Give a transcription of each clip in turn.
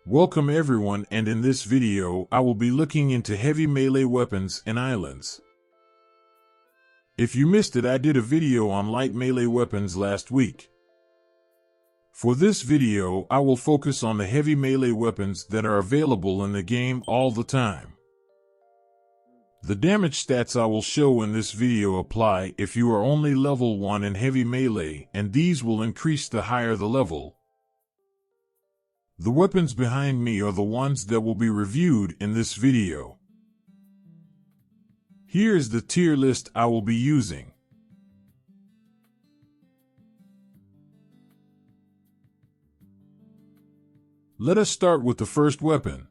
Welcome everyone, and in this video I will be looking into heavy melee weapons and islands. If you missed it, I did a video on light melee weapons last week. For this video I will focus on the heavy melee weapons that are available in the game all the time. The damage stats I will show in this video apply if you are only level 1 in heavy melee, and these will increase the higher the level. The weapons behind me are the ones that will be reviewed in this video. Here is the tier list I will be using. Let us start with the first weapon.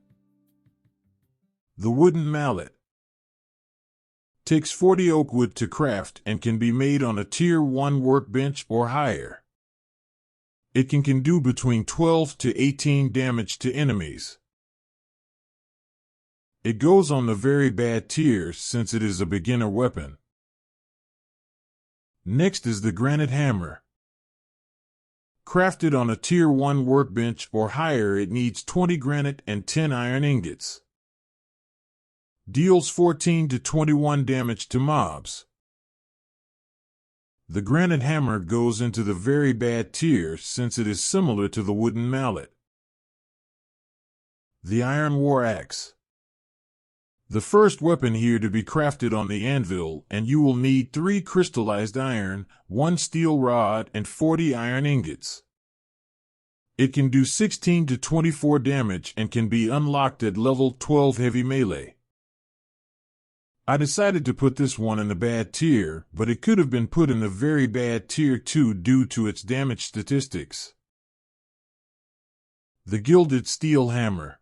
The wooden mallet. Takes 40 oak wood to craft and can be made on a tier 1 workbench or higher. It can do between 12 to 18 damage to enemies. It goes on the very bad tier since it is a beginner weapon. Next is the granite hammer. Crafted on a tier 1 workbench or higher, it needs 20 granite and 10 iron ingots. Deals 14 to 21 damage to mobs. The granite hammer goes into the very bad tier since it is similar to the wooden mallet. The iron war axe. The first weapon here to be crafted on the anvil, and you will need 3 crystallized iron, 1 steel rod, and 40 iron ingots. It can do 16 to 24 damage and can be unlocked at level 12 heavy melee. I decided to put this one in the bad tier, but it could have been put in the very bad tier too due to its damage statistics. The gilded steel hammer.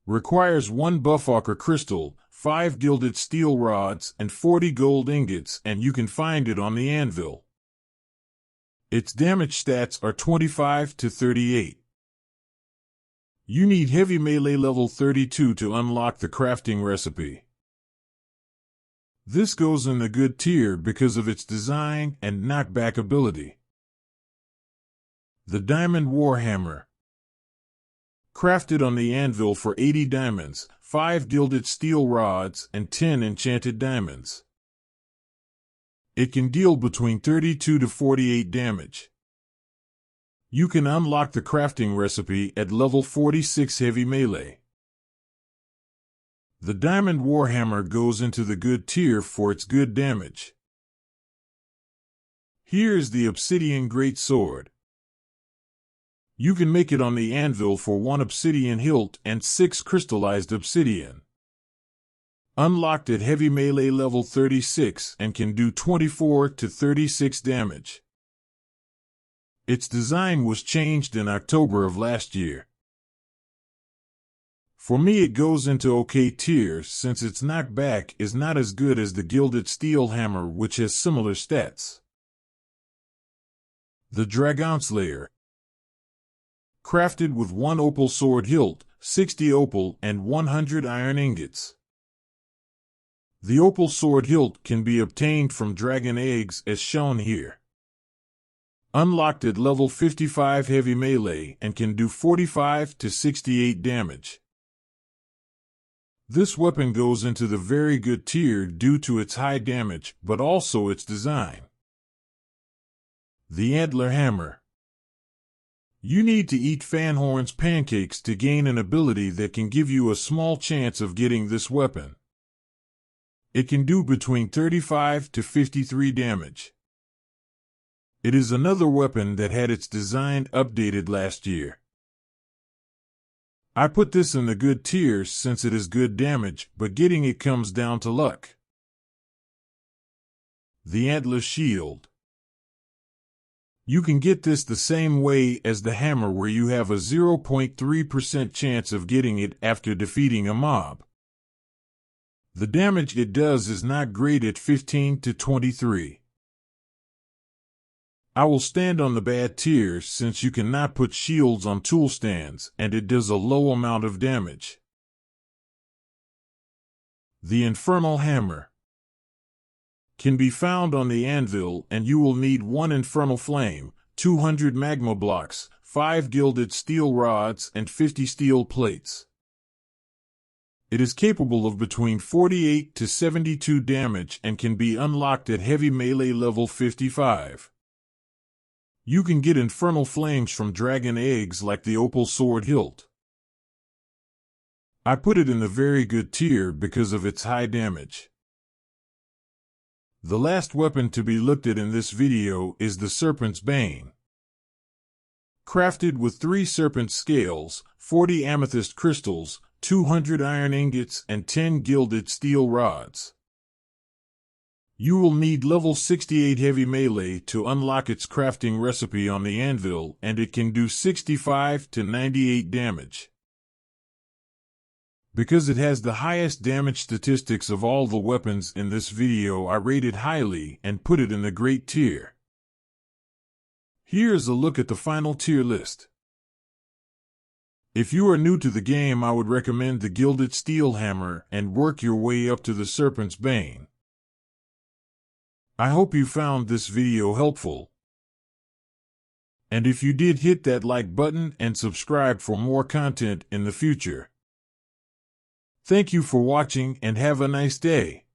Requires 1 buffocker crystal, 5 gilded steel rods, and 40 gold ingots, and you can find it on the anvil. Its damage stats are 25 to 38. You need heavy melee level 32 to unlock the crafting recipe. This goes in the good tier because of its design and knockback ability. The diamond warhammer. Crafted on the anvil for 80 diamonds, 5 gilded steel rods, and 10 enchanted diamonds. It can deal between 32 to 48 damage. You can unlock the crafting recipe at level 46 heavy melee. The diamond warhammer goes into the good tier for its good damage. Here is the obsidian great sword. You can make it on the anvil for 1 obsidian hilt and 6 crystallized obsidian. Unlocked at heavy melee level 36 and can do 24 to 36 damage. Its design was changed in October of last year. For me, it goes into OK tier since its knockback is not as good as the gilded steel hammer, which has similar stats. The dragon slayer. Crafted with 1 opal sword hilt, 60 opal, and 100 iron ingots. The opal sword hilt can be obtained from dragon eggs as shown here. Unlocked at level 55 heavy melee and can do 45 to 68 damage. This weapon goes into the very good tier due to its high damage, but also its design. The antler hammer. You need to eat Fanhorn's pancakes to gain an ability that can give you a small chance of getting this weapon. It can do between 35 to 53 damage. It is another weapon that had its design updated last year. I put this in the good tier since it is good damage, but getting it comes down to luck. The antler shield. You can get this the same way as the hammer, where you have a 0.3% chance of getting it after defeating a mob. The damage it does is not great at 15 to 23. I will stand on the bad tier since you cannot put shields on tool stands and it does a low amount of damage. The infernal hammer. Can be found on the anvil, and you will need 1 infernal flame, 200 magma blocks, 5 gilded steel rods, and 50 steel plates. It is capable of between 48 to 72 damage and can be unlocked at heavy melee level 55. You can get infernal flames from dragon eggs like the opal sword hilt. I put it in the very good tier because of its high damage. The last weapon to be looked at in this video is the Serpent's Bane. Crafted with 3 serpent scales, 40 amethyst crystals, 200 iron ingots, and 10 gilded steel rods. You will need level 68 heavy melee to unlock its crafting recipe on the anvil, and it can do 65 to 98 damage. Because it has the highest damage statistics of all the weapons in this video, I rate it highly and put it in the great tier. Here's a look at the final tier list. If you are new to the game, I would recommend the Gilded Steel Hammer and work your way up to the Serpent's Bane. I hope you found this video helpful. And if you did, hit that like button and subscribe for more content in the future. Thank you for watching and have a nice day.